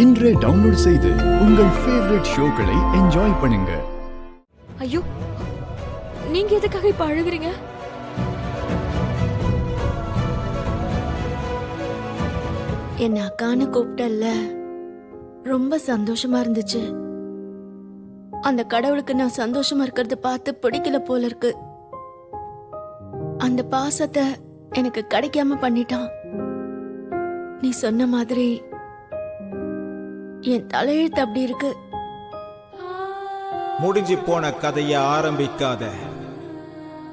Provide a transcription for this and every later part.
இன்றே டவுன்லோட் செய்து உங்கள் ஃபேவரட் ஷோக்களை என்ஜாய் பண்ணுங்க. ஐயோ, நீங்க எதுக்காக இப்ப அழுகுறீங்க? என்ன அக்கான்னு கூப்பிட்டல்ல, ரொம்ப சந்தோஷமா இருந்துச்சு. அந்த கடவுளுக்கு நான் சந்தோஷமா இருக்கிறத பார்த்து பிடிக்கல போல இருக்கு. அந்த பாசத்தை எனக்கு கிடைக்காம பண்ணிட்டான். நீ சொன்ன மாதிரி என் தலையெழுத்து அப்படி இருக்கு. முடிஞ்சு போன கதைய ஆரம்பிக்காத.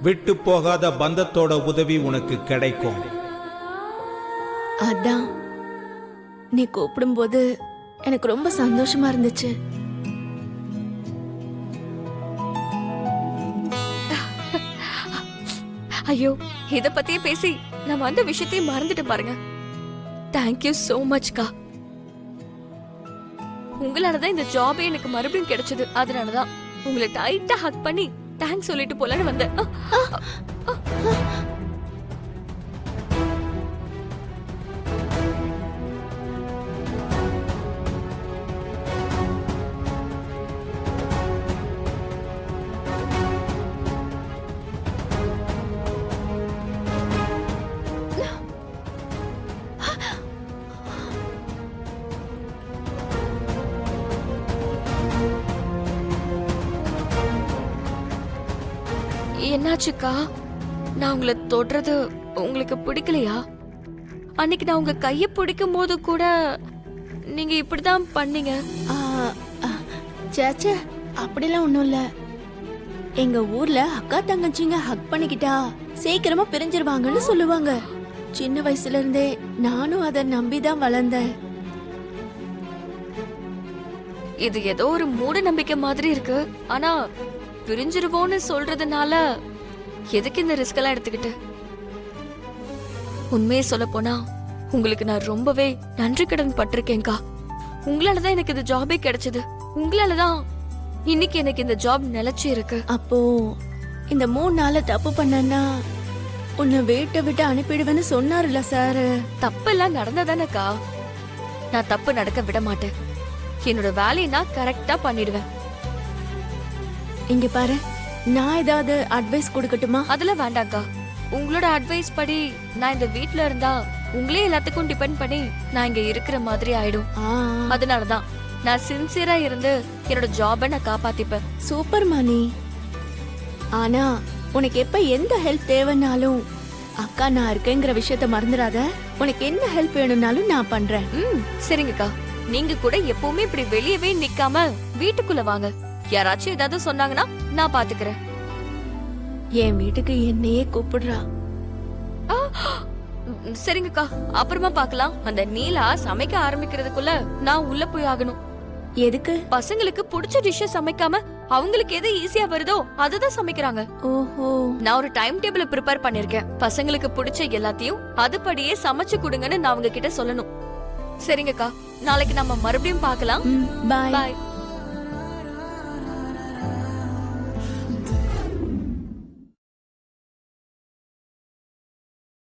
விட்டு போகாத பந்தத்தோட உதவி உனக்கு கிடைக்கும். அதான் நீ கூப்பிடும்போது எனக்கு ரொம்ப சந்தோஷமா இருந்துச்சு. ஐயோ, இத பத்தியே பேசி நம்ம அந்த விஷயத்தையும் மறந்துட்டு பாருங்க. Thank you so மச்க்கா. உங்களாலதான் இந்த ஜாபே எனக்கு மறுபடியும் கிடைச்சது. அதனாலதான் உங்களை டைட்டா ஹக் பண்ணி தேங்க்ஸ் சொல்லிட்டு போலன்னு வந்தேன். என்னாச்சுக்கா? நான் உங்களை தொடுறது உங்களுக்கு பிடிக்கலையா? அன்னைக்கு நான் உங்க கைய பிடிக்கும் போது கூட நீங்க இப்படிதான் பண்ணீங்க. சேச்சே, அப்படிலாம் ஒண்ணும் இல்ல. எங்க ஊர்ல அக்கா தங்கச்சிங்க ஹக் பண்ணிக்கிட்டா சீக்கிரமா பிரிஞ்சிருவாங்கன்னு சொல்லுவாங்க. சின்ன வயசுல இருந்தே நானும் அதை நம்பிதான் வளர்ந்தேன். இது ஏதோ ஒரு மூட நம்பிக்கை மாதிரி இருக்கு. ஆனா பிரிஞ்சிருவோன்னு சொல்றதுனால எதுக்கு இந்த ரிஸ்க் எல்லாம் எடுத்துக்கிட்டு? உண்மையை சொல்ல போனா உங்களுக்கு நான் ரொம்பவே நன்றி கடன் பட்டிருக்கேன்க்கா. உங்களாலதான் எனக்கு இந்த ஜாபே கிடைச்சது. உங்களாலதான் இன்னைக்கு எனக்கு இந்த ஜாப் நிலைச்சு இருக்கு. அப்போ இந்த 3 நாள தப்பு பண்ணனா உன்னை வீட்டை விட்டு அனுப்பிடுவேன்னு சொன்னாருல்ல சார். தப்பெல்லாம் நடந்ததானக்கா. நான் தப்பு நடக்க விட மாட்டேன். என்னோட வேலையை நான் கரெக்டா பண்ணிடுவேன். இங்க பாரு, நான் ஏதாவது அட்வைஸ் கொடுக்கட்டுமா? அதெல்லாம் வேண்டாம்க்கா. உங்களோட அட்வைஸ் படி நான் இந்த வீட்ல இருந்தா உங்களே எல்லாத்துக்கும் டிபெண்ட் பண்ணி நான் இங்க இருக்கிற மாதிரி ஆயிடும். அதனாலதான் நான் சின்சியரா இருந்து என்னோட ஜாபை நான் காப்பாத்திப்பேன். Super money. ஆனா உனக்கு எப்ப எந்த ஹெல்ப் தேவைன்னாலும் அக்கா நான் இருக்கேங்கிற விஷயத்த மறந்துடாத. உனக்கு என்ன ஹெல்ப் வேணும்னாலும் நான் பண்றேன். சரிங்கக்கா. நீங்க கூட எப்பவுமே இப்படி வெளியவே நிக்காம வீட்டுக்குள்ள வாங்க. யாராச்சும் ஏதாவது சொன்னாங்கன்னா நான் பாத்துக்கிறேன். என் வீட்டுக்கு என்னையே கூப்பிடுறா. சரிங்கக்கா, அப்புறமா பாக்கலாம். அந்த நீலா சமைக்க ஆரம்பிக்கிறதுக்குள்ள நான் உள்ள போய் ஆகணும். எதுக்கு? பசங்களுக்கு பிடிச்ச டிஷ் சமைக்காம அவங்களுக்கு எது ஈஸியா வருதோ அதுதான் சமைக்கிறாங்க. ஓஹோ. நான் ஒரு டைம் டேபிள் ப்ரிப்பேர் பண்ணிருக்கேன். பசங்களுக்கு பிடிச்ச எல்லாத்தையும் அதுபடியே சமைச்சு கொடுங்கன்னு நான் அவங்க கிட்ட சொல்லணும். சரிங்கக்கா, நாளைக்கு நம்ம மறுபடியும் பாக்கலாம். பாய். பாய்.